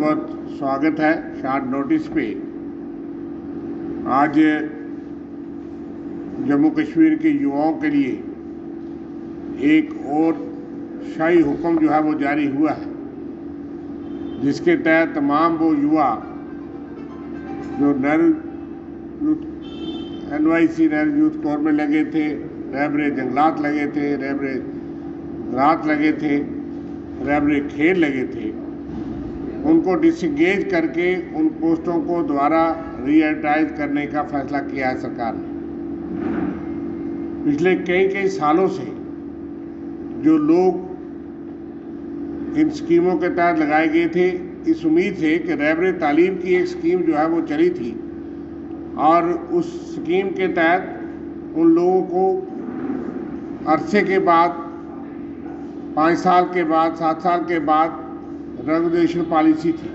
बहुत स्वागत है। शॉर्ट नोटिस पे आज जम्मू कश्मीर के युवाओं के लिए एक और शाही हुक्म जो है वो जारी हुआ है, जिसके तहत तमाम वो युवा जो NYC नेहरू यूथ कोर में लगे थे, रहबरे जंगलात लगे थे, रहबरे रात लगे थे, रहबरे खेल लगे थे, उनको डिसंगेज करके उन पोस्टों को दोबारा रीएडवर्टाइज करने का फैसला किया है सरकार ने। पिछले कई सालों से जो लोग इन स्कीमों के तहत लगाए गए थे, इस उम्मीद से कि रहबरे तालीम की एक स्कीम जो है वो चली थी और उस स्कीम के तहत उन लोगों को अरसे के बाद 5 साल के बाद 7 साल के बाद रेगुलेशन पॉलिसी थी,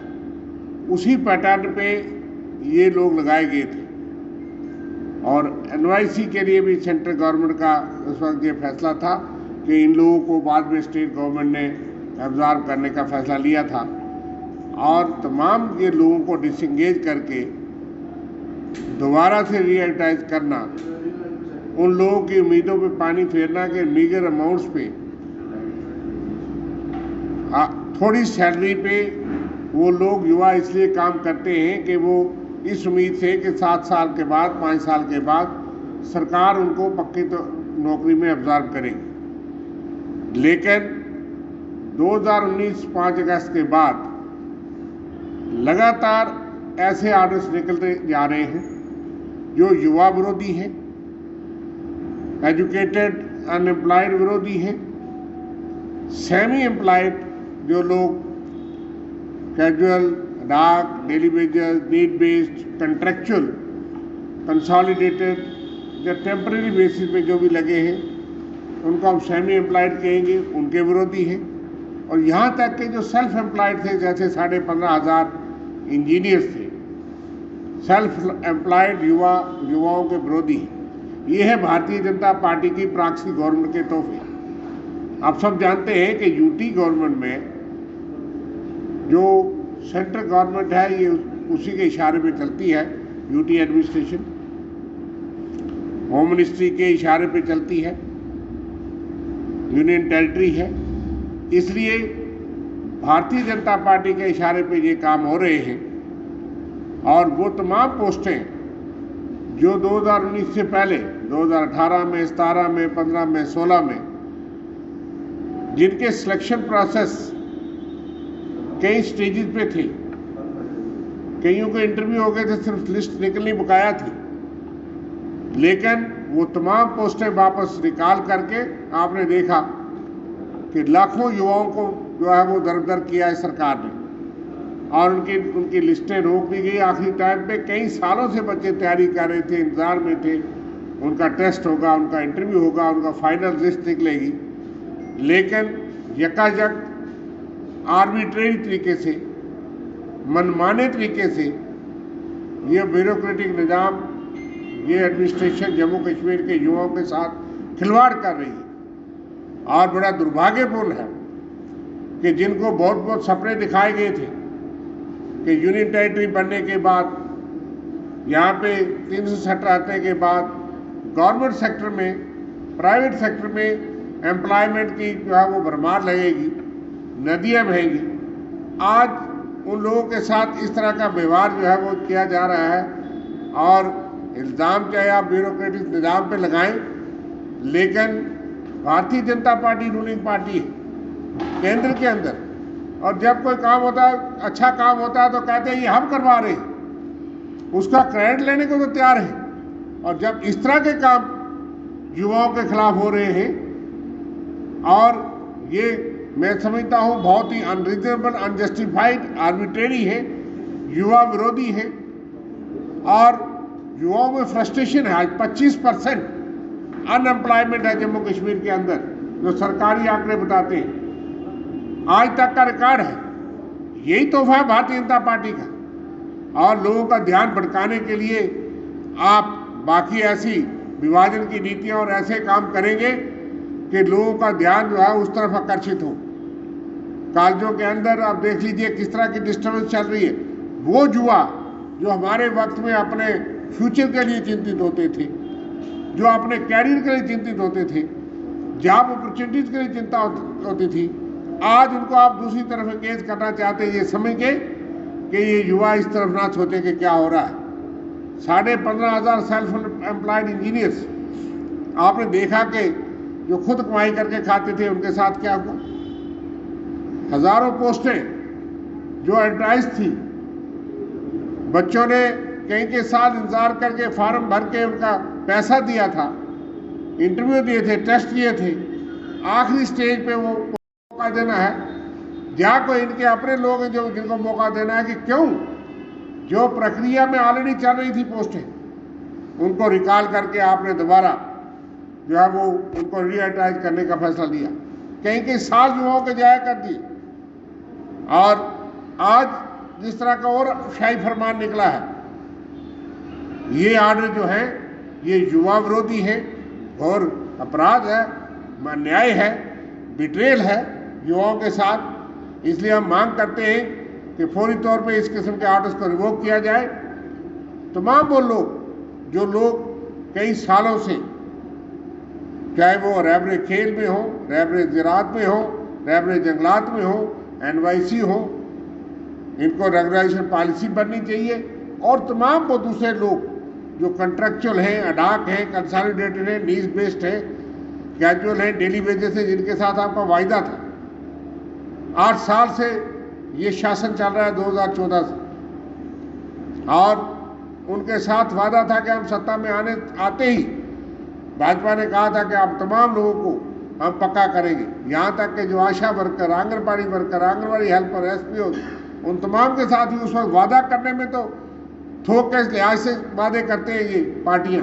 उसी पैटर्न पे ये लोग लगाए गए थे। और NYC के लिए भी सेंट्रल गवर्नमेंट का उस वक्त ये फैसला था कि इन लोगों को बाद में स्टेट गवर्नमेंट ने एब्जॉर्ब करने का फैसला लिया था और तमाम ये लोगों को डिसंगेज करके दोबारा से रीएडवर्टाइज करना, उन लोगों की उम्मीदों पे पानी फेरना कि मीगर अमाउंट्स पे थोड़ी सैलरी पे वो लोग युवा इसलिए काम करते हैं कि वो इस उम्मीद से कि 7 साल के बाद 5 साल के बाद सरकार उनको पक्की तो नौकरी में अब्जॉर्ब करेगी। लेकिन 2019 5 अगस्त के बाद लगातार ऐसे आर्डर्स निकलते जा रहे हैं जो युवा विरोधी हैं, एजुकेटेड अनएम्प्लॉयड विरोधी हैं, सेमी एम्प्लॉयड जो लोग कैजुअल, डाक, daily wages, need based, contractual, consolidated या टेम्परेरी बेसिस पे जो भी लगे हैं उनको हम सेमी एम्प्लॉयड कहेंगे, उनके विरोधी हैं। और यहाँ तक कि जो सेल्फ एम्प्लॉयड थे, जैसे 15,500 इंजीनियर्स थे, सेल्फ एम्प्लॉयड युवाओं के विरोधी हैं। ये है भारतीय जनता पार्टी की प्रॉक्सी गवर्नमेंट के तोहफे। आप सब जानते हैं कि यूटी गवर्नमेंट में जो सेंट्रल गवर्नमेंट है ये उसी के इशारे पे चलती है। यूटी एडमिनिस्ट्रेशन होम मिनिस्ट्री के इशारे पे चलती है, यूनियन टेरिटरी है, इसलिए भारतीय जनता पार्टी के इशारे पे ये काम हो रहे हैं। और वो तमाम पोस्टें जो 2019 से पहले 2018 में, 17 में, 15 में, 16 में जिनके सिलेक्शन प्रोसेस कई स्टेजेस पे थे, कईयों के इंटरव्यू हो गए थे, सिर्फ लिस्ट निकलनी बकाया थी, लेकिन वो तमाम पोस्टें वापस निकाल करके आपने देखा कि लाखों युवाओं को जो है वो दर किया है सरकार ने और उनकी लिस्टें रोक दी गई। आखिरी टाइम पे कई सालों से बच्चे तैयारी कर रहे थे, इंतजार में थे, उनका टेस्ट होगा, उनका इंटरव्यू होगा, उनका फाइनल लिस्ट निकलेगी, लेकिन यकायक आर्बिट्रेरी तरीके से, मनमाने तरीके से ये ब्यूरोक्रेटिक निज़ाम, ये एडमिनिस्ट्रेशन जम्मू कश्मीर के युवाओं के साथ खिलवाड़ कर रही है। और बड़ा दुर्भाग्यपूर्ण है कि जिनको बहुत सपने दिखाए गए थे कि यूनियन टेरिटरी बनने के बाद, यहाँ पे 360 हटने के बाद गवर्नमेंट सेक्टर में, प्राइवेट सेक्टर में एम्प्लॉयमेंट की जो है वो भरमार लगेगी, नदियाँ बहेंगी। आज उन लोगों के साथ इस तरह का व्यवहार जो है वो किया जा रहा है और इल्ज़ाम चाहे आप ब्यूरोक्रेटिक निज़ाम पे लगाएं, लेकिन Bharatiya Janata party ruling party है केंद्र के अंदर, और जब कोई काम होता है, अच्छा काम होता है तो कहते हैं ये हम करवा रहे हैं, उसका क्रेडिट लेने को तो तैयार है। और जब इस तरह के काम युवाओं के खिलाफ हो रहे हैं और ये मैं समझता हूँ बहुत ही अनरीजनेबल, अनजस्टिफाइड, आर्बिट्रेरी है, युवा विरोधी है और युवाओं में फ्रस्ट्रेशन है। आज 25% अनएम्प्लॉयमेंट है जम्मू कश्मीर के अंदर, जो सरकारी आंकड़े बताते हैं, आज तक का रिकॉर्ड है। यही तोहफा है भारतीय जनता पार्टी का। और लोगों का ध्यान भटकाने के लिए आप बाकी ऐसी विभाजन की नीतियां और ऐसे काम करेंगे कि लोगों का ध्यान जो है उस तरफ आकर्षित हो। कॉलेजों के अंदर आप देख लीजिए किस तरह की डिस्टर्बेंस चल रही है। वो युवा जो हमारे वक्त में अपने फ्यूचर के लिए चिंतित होते थे, जो अपने कैरियर के लिए चिंतित होते थे, जॉब अपॉर्चुनिटीज के लिए चिंता होती थी, आज उनको आप दूसरी तरफ एंगेज करना चाहते हैं, ये समझ के कि ये युवा इस तरफ ना सोचे कि क्या हो रहा है। 15,500 सेल्फ एम्प्लॉयड इंजीनियर्स आपने देखा कि जो खुद कमाई करके खाते थे उनके साथ क्या हुआ। हजारों पोस्टें जो एडवर्टाइज थी, बच्चों ने कई के साल इंतजार करके फार्म भर के उनका पैसा दिया था, इंटरव्यू दिए थे, टेस्ट दिए थे, आखिरी स्टेज पे वो मौका देना है। या कोई इनके अपने लोग हैं जो जिनको मौका देना है कि क्यों जो प्रक्रिया में ऑलरेडी चल रही थी पोस्टें उनको रिकॉल करके आपने दोबारा जो है वो उनको रीएडवर्टाइज करने का फैसला लिया। कई साल युवाओं के जाया कर दिए। और आज जिस तरह का और शाही फरमान निकला है, ये आर्डर जो है ये युवा विरोधी है और अपराध है, अन्याय है, बिट्रेल है युवाओं के साथ। इसलिए हम मांग करते हैं कि फौरी तौर पे इस किस्म के आर्डर्स को रिवोक किया जाए। तमाम वो लोग जो लोग कई सालों से, चाहे वो रैबरे खेल में हो, रैबरे ज़राअत में हो, रैबरे जंगलात में हो, NYC हो, इनको रेगुलेशन पॉलिसी बननी चाहिए। और तमाम वो दूसरे लोग जो कॉन्ट्रेक्चुअल हैं, अडाक हैं, कंसोलिडेटेड हैं, नीज बेस्ड हैं, कैजुअल हैं, डेली वेजेस हैं, जिनके साथ आपका वायदा था। 8 साल से ये शासन चल रहा है 2014 से, और उनके साथ वादा था कि हम सत्ता में आते ही भाजपा ने कहा था कि आप तमाम लोगों को हम पक्का करेंगे। यहाँ तक कि जो Asha worker, anganwadi worker, anganwadi helper, SPO, उन तमाम के साथ भी उस वक्त वादा करने में तो थोक के लिहाज से वादे करते हैं ये पार्टियां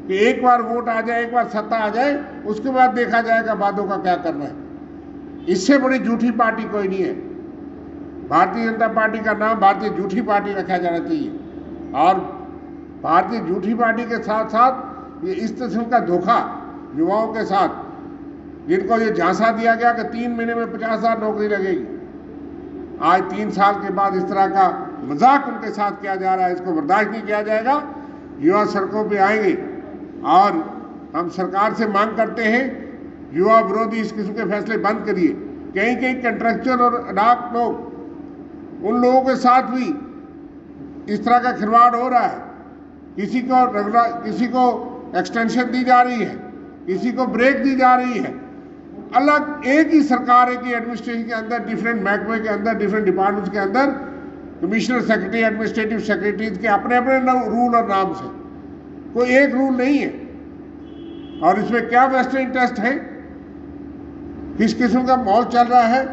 कि एक बार वोट आ जाए, एक बार सत्ता आ जाए, उसके बाद देखा जाएगा वादों का क्या करना है। इससे बड़ी झूठी पार्टी कोई नहीं है। भारतीय जनता पार्टी का नाम भारतीय झूठी पार्टी रखा जाना चाहिए। और भारतीय झूठी पार्टी के साथ साथ ये इस किस्म का धोखा युवाओं के साथ, जिनको ये झांसा दिया गया कि 3 महीने में 50,000 नौकरी लगेगी, आज 3 साल के बाद इस तरह का मजाक उनके साथ किया जा रहा है। इसको बर्दाश्त नहीं किया जाएगा। युवा सड़कों पे आएंगे और हम सरकार से मांग करते हैं युवा विरोधी इस किस्म के फैसले बंद करिए। कहीं कंट्रेक्चुअल और अडाक लोग, उन लोगों के साथ भी इस तरह का खिलवाड़ हो रहा है। किसी को एक्सटेंशन दी जा रही है, किसी को ब्रेक दी जा रही है। अलग एक ही सरकार है कि एडमिनिस्ट्रेशन के अंदर, डिफरेंट महकमे के अंदर, डिफरेंट डिपार्टमेंट्स के अंदर कमिश्नर, सेक्रेटरी, एडमिनिस्ट्रेटिव सेक्रेटरीज के अपने अपने रूल और नाम से, कोई एक रूल नहीं है। और इसमें क्या वेस्टर्न इंटरेस्ट है, किस किस्म का माहौल चल रहा है।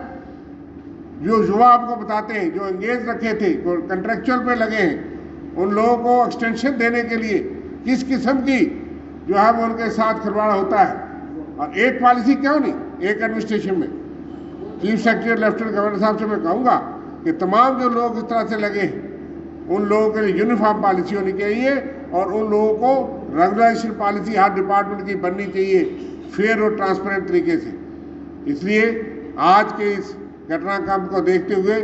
जो युवा आपको बताते हैं, जो एंगेज रखे थे, कंट्रेक्चुअल पे लगे हैं, उन लोगों को एक्सटेंशन देने के लिए किस किस्म की जो है वो उनके साथ खिलवाड़ होता है। और एक पॉलिसी क्यों नहीं, एक एडमिनिस्ट्रेशन में। चीफ सेक्रेटरी, लेफ्टिनेंट गवर्नर साहब से मैं कहूँगा कि तमाम जो लोग इस तरह से लगे हैं, उन लोगों के लिए यूनिफॉर्म पॉलिसी होनी चाहिए और उन लोगों को रेगुलेशन पॉलिसी हर डिपार्टमेंट की बननी चाहिए, फेयर और ट्रांसपेरेंट तरीके से। इसलिए आज के इस घटनाक्रम को देखते हुए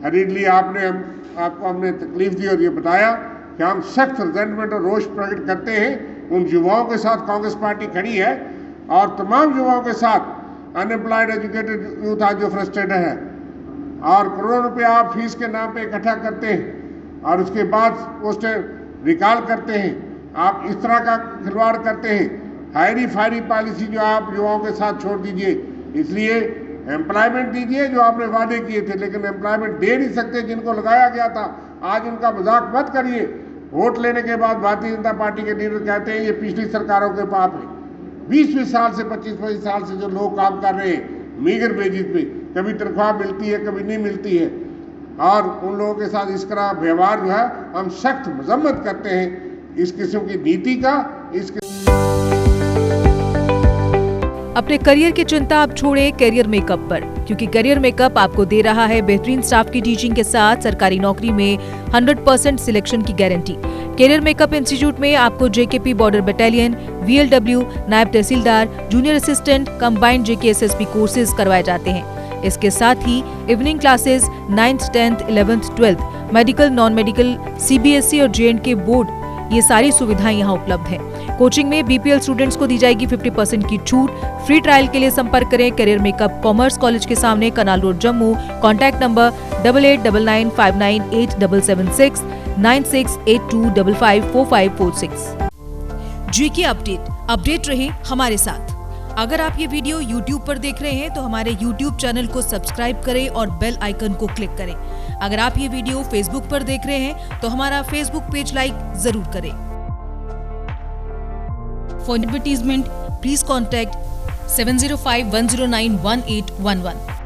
हरीडली आपको हमने तकलीफ दी और ये बताया कि हम सख्त रिजेंटमेंट और रोष प्रकट करते हैं। उन युवाओं के साथ कांग्रेस पार्टी खड़ी है और तमाम युवाओं के साथ अनएम्प्लॉयड एजुकेटेड यूथ आज जो फ्रस्ट्रेटेड है और करोड़ों रुपये आप फीस के नाम पे इकट्ठा करते हैं और उसके बाद पोस्टर रिकॉल करते हैं। आप इस तरह का खिलवाड़ करते हैं। हायरी फायरी पॉलिसी जो आप युवाओं के साथ छोड़ दीजिए। इसलिए एम्प्लॉयमेंट दीजिए जो आपने वादे किए थे, लेकिन एम्प्लॉयमेंट दे नहीं सकते जिनको लगाया गया था। आज उनका मजाक मत करिए। वोट लेने के बाद भारतीय जनता पार्टी के लीडर कहते हैं ये पिछली सरकारों के पाप है। 20-20 साल से 25-25 साल से जो लोग काम कर रहे हैं मीगर बेसिस पे, कभी तनख्वाह मिलती है, कभी नहीं मिलती है, और उन लोगों के साथ इस तरह व्यवहार जो है हम सख्त मजम्मत करते हैं इस किस्म की नीति का। अपने करियर की चिंता आप छोड़े करियर मेकअप पर, क्योंकि करियर मेकअप आपको दे रहा है बेहतरीन स्टाफ की टीचिंग के साथ सरकारी नौकरी में 100% सिलेक्शन की गारंटी। करियर मेकअप इंस्टीट्यूट में आपको JKP बॉर्डर बटालियन, VLW, नायब तहसीलदार, junior assistant, combined JK SSP courses करवाए जाते हैं। इसके साथ ही evening classes 9th, 10th, 11th, 12th, medical, non medical, CBSE और J&K बोर्ड, ये सारी सुविधाएं यहाँ उपलब्ध हैं। कोचिंग में BPL स्टूडेंट्स को दी जाएगी 50% की छूट। फ्री ट्रायल के लिए संपर्क करें करियर मेकअप कॉमर्स कॉलेज के सामने, canal road, Jammu. Contact number 8899598776 9682554546। GK update रहे हमारे साथ। अगर आप ये वीडियो YouTube पर देख रहे हैं तो हमारे YouTube चैनल को सब्सक्राइब करें और बेल आइकन को क्लिक करें। अगर आप ये वीडियो Facebook पर देख रहे हैं तो हमारा Facebook पेज लाइक जरूर करें। For advertisement please contact 7051091811।